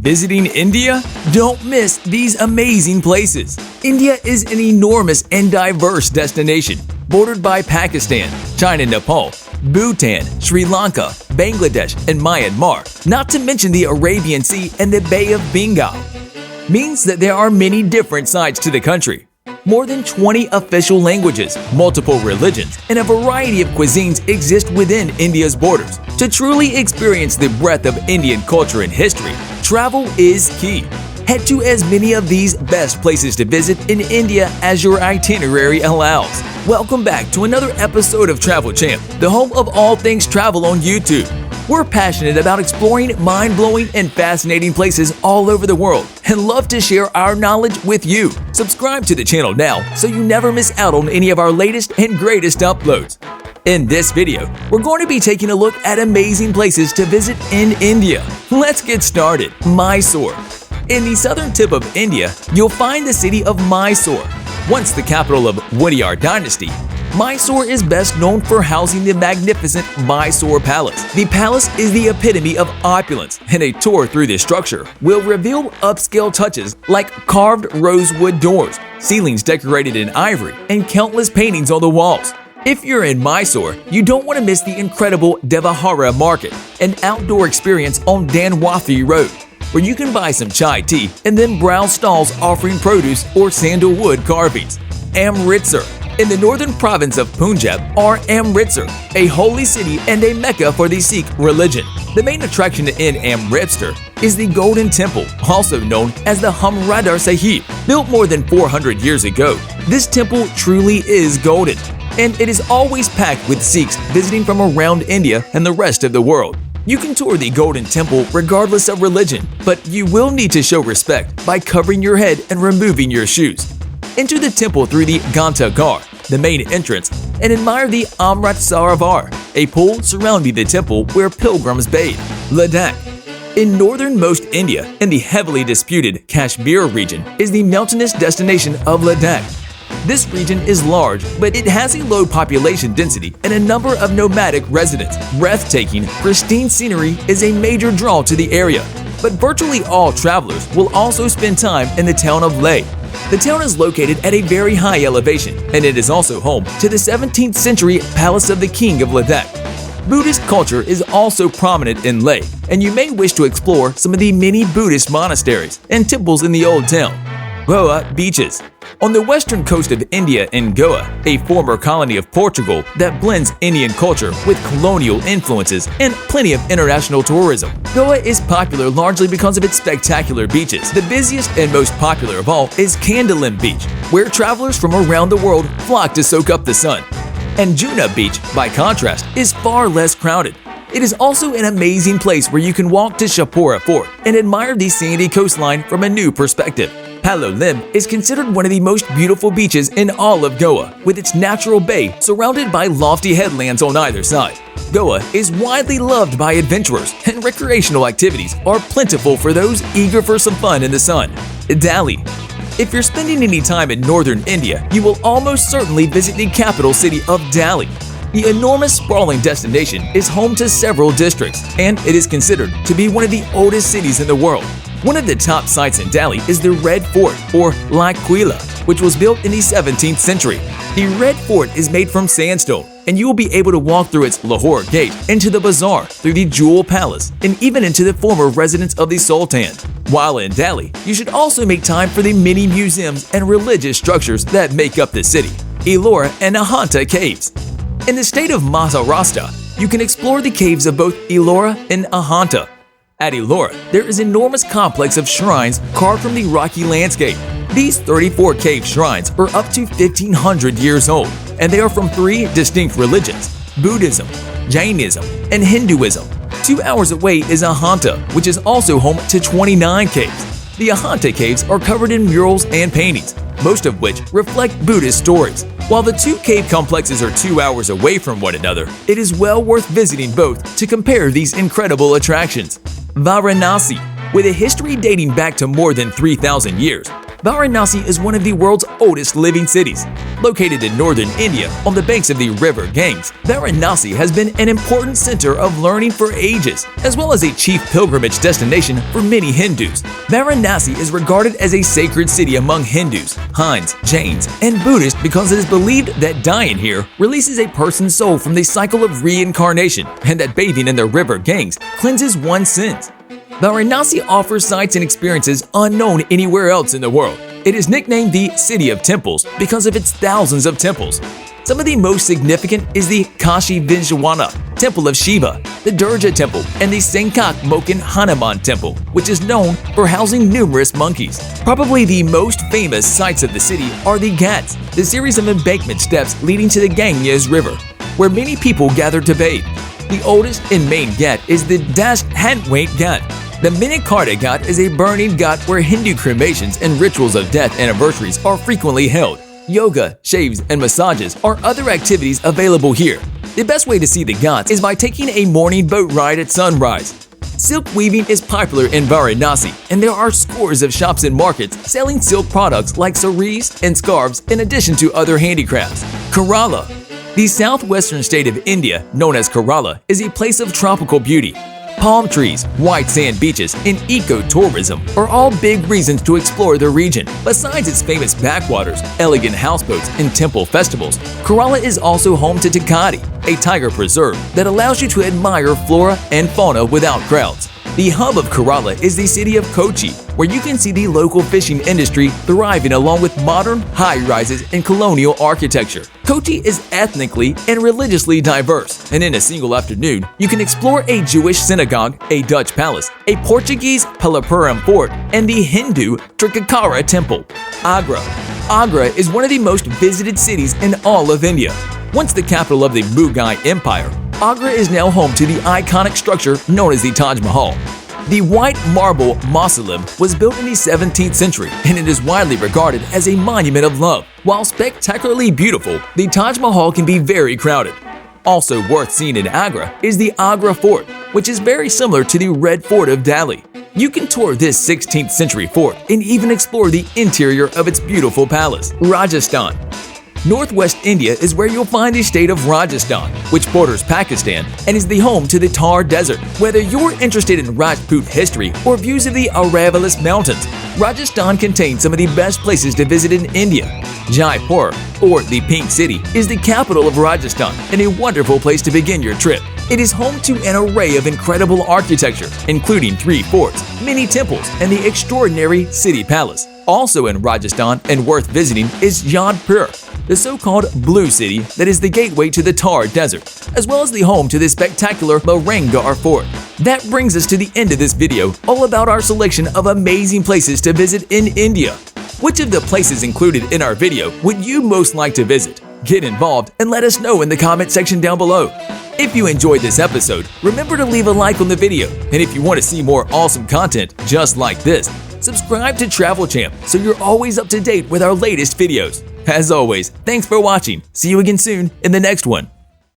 Visiting India? Don't miss these amazing places. India is an enormous and diverse destination, bordered by Pakistan, China, Nepal, Bhutan, Sri Lanka, Bangladesh, and Myanmar, not to mention the Arabian Sea and the Bay of Bengal. Means that there are many different sides to the country. More than 20 official languages, multiple religions, and a variety of cuisines exist within India's borders. To truly experience the breadth of Indian culture and history, travel is key. Head to as many of these best places to visit in India as your itinerary allows. Welcome back to another episode of Travel Champ, the home of all things travel on YouTube. We're passionate about exploring mind-blowing and fascinating places all over the world and love to share our knowledge with you. Subscribe to the channel now so you never miss out on any of our latest and greatest uploads. In this video, we're going to be taking a look at amazing places to visit in India. Let's get started. Mysore. In the southern tip of India, you'll find the city of Mysore. Once the capital of Wadiyar dynasty, Mysore is best known for housing the magnificent Mysore Palace. The palace is the epitome of opulence, and a tour through this structure will reveal upscale touches like carved rosewood doors, ceilings decorated in ivory, and countless paintings on the walls. If you're in Mysore, you don't want to miss the incredible Devahara Market, an outdoor experience on Danwathi Road, where you can buy some chai tea and then browse stalls offering produce or sandalwood carvings. Amritsar. In the northern province of Punjab are Amritsar, a holy city and a mecca for the Sikh religion. The main attraction in Amritsar is the Golden Temple, also known as the Hamradar Sahib. Built more than 400 years ago, this temple truly is golden, and it is always packed with Sikhs visiting from around India and the rest of the world. You can tour the Golden Temple regardless of religion, but you will need to show respect by covering your head and removing your shoes. Enter the temple through the Ghanta Ghar, the main entrance, and admire the Amritsar Ghar, a pool surrounding the temple where pilgrims bathe. Ladakh. In northernmost India, in the heavily disputed Kashmir region, is the mountainous destination of Ladakh. This region is large, but it has a low population density and a number of nomadic residents. Breathtaking, pristine scenery is a major draw to the area, but virtually all travelers will also spend time in the town of Leh. The town is located at a very high elevation, and it is also home to the 17th century Palace of the King of Ladakh. Buddhist culture is also prominent in Leh, and you may wish to explore some of the many Buddhist monasteries and temples in the old town. Goa beaches. On the western coast of India in Goa, a former colony of Portugal that blends Indian culture with colonial influences and plenty of international tourism. Goa is popular largely because of its spectacular beaches. The busiest and most popular of all is Candolim Beach, where travelers from around the world flock to soak up the sun. And Juna Beach, by contrast, is far less crowded. It is also an amazing place where you can walk to Shapura Fort and admire the sandy coastline from a new perspective. Palolem is considered one of the most beautiful beaches in all of Goa, with its natural bay surrounded by lofty headlands on either side. Goa is widely loved by adventurers, and recreational activities are plentiful for those eager for some fun in the sun. Delhi. If you're spending any time in northern India, you will almost certainly visit the capital city of Delhi. The enormous sprawling destination is home to several districts, and it is considered to be one of the oldest cities in the world. One of the top sites in Delhi is the Red Fort, or Lal Quilla, which was built in the 17th century. The Red Fort is made from sandstone, and you will be able to walk through its Lahore Gate, into the Bazaar, through the Jewel Palace, and even into the former residence of the Sultan. While in Delhi, you should also make time for the many museums and religious structures that make up the city. Ellora and Ajanta Caves. In the state of Maharashtra, you can explore the caves of both Ellora and Ajanta. At Ellora, there is an enormous complex of shrines carved from the rocky landscape. These 34 cave shrines are up to 1,500 years old, and they are from 3 distinct religions: Buddhism, Jainism, and Hinduism. 2 hours away is Ajanta, which is also home to 29 caves. The Ajanta caves are covered in murals and paintings, most of which reflect Buddhist stories. While the 2 cave complexes are 2 hours away from one another, it is well worth visiting both to compare these incredible attractions. Varanasi. With a history dating back to more than 3,000 years, Varanasi is one of the world's oldest living cities. Located in northern India on the banks of the river Ganges, Varanasi has been an important center of learning for ages, as well as a chief pilgrimage destination for many Hindus. Varanasi is regarded as a sacred city among Hindus, Jains, Jains, and Buddhists because it is believed that dying here releases a person's soul from the cycle of reincarnation and that bathing in the river Ganges cleanses one's sins. Varanasi offers sights and experiences unknown anywhere else in the world. It is nicknamed the City of Temples because of its thousands of temples. Some of the most significant is the Kashi Vishwana Temple of Shiva, the Durga Temple, and the Sankak Mokan Hanuman Temple, which is known for housing numerous monkeys. Probably the most famous sites of the city are the Ghats, the series of embankment steps leading to the Ganges River, where many people gather to bathe. The oldest and main ghat is the Dashtwait Ghat. The Minikarta Ghat is a burning ghat where Hindu cremations and rituals of death anniversaries are frequently held. Yoga, shaves, and massages are other activities available here. The best way to see the ghats is by taking a morning boat ride at sunrise. Silk weaving is popular in Varanasi, and there are scores of shops and markets selling silk products like saris and scarves in addition to other handicrafts. Kerala. The southwestern state of India, known as Kerala, is a place of tropical beauty. Palm trees, white sand beaches, and eco-tourism are all big reasons to explore the region. Besides its famous backwaters, elegant houseboats, and temple festivals, Kerala is also home to Takati, a tiger preserve that allows you to admire flora and fauna without crowds. The hub of Kerala is the city of Kochi, where you can see the local fishing industry thriving along with modern high-rises and colonial architecture. Kochi is ethnically and religiously diverse, and in a single afternoon, you can explore a Jewish synagogue, a Dutch palace, a Portuguese Palapuram fort, and the Hindu Trikakara temple. Agra. Agra is one of the most visited cities in all of India. Once the capital of the Mughal Empire, Agra is now home to the iconic structure known as the Taj Mahal. The white marble mausoleum was built in the 17th century, and it is widely regarded as a monument of love. While spectacularly beautiful, the Taj Mahal can be very crowded. Also worth seeing in Agra is the Agra Fort, which is very similar to the Red Fort of Delhi. You can tour this 16th century fort and even explore the interior of its beautiful palace. Rajasthan. Northwest India is where you'll find the state of Rajasthan, which borders Pakistan and is the home to the Thar Desert. Whether you're interested in Rajput history or views of the Aravallis Mountains, Rajasthan contains some of the best places to visit in India. Jaipur, or the Pink City, is the capital of Rajasthan and a wonderful place to begin your trip. It is home to an array of incredible architecture, including 3 forts, many temples, and the extraordinary City Palace. Also in Rajasthan and worth visiting is Jodhpur, the so-called Blue City that is the gateway to the Thar Desert, as well as the home to the spectacular Marangar Fort. That brings us to the end of this video, all about our selection of amazing places to visit in India. Which of the places included in our video would you most like to visit? Get involved and let us know in the comment section down below. If you enjoyed this episode, remember to leave a like on the video, and if you want to see more awesome content just like this, subscribe to Travel Champ so you're always up to date with our latest videos. As always, thanks for watching. See you again soon in the next one.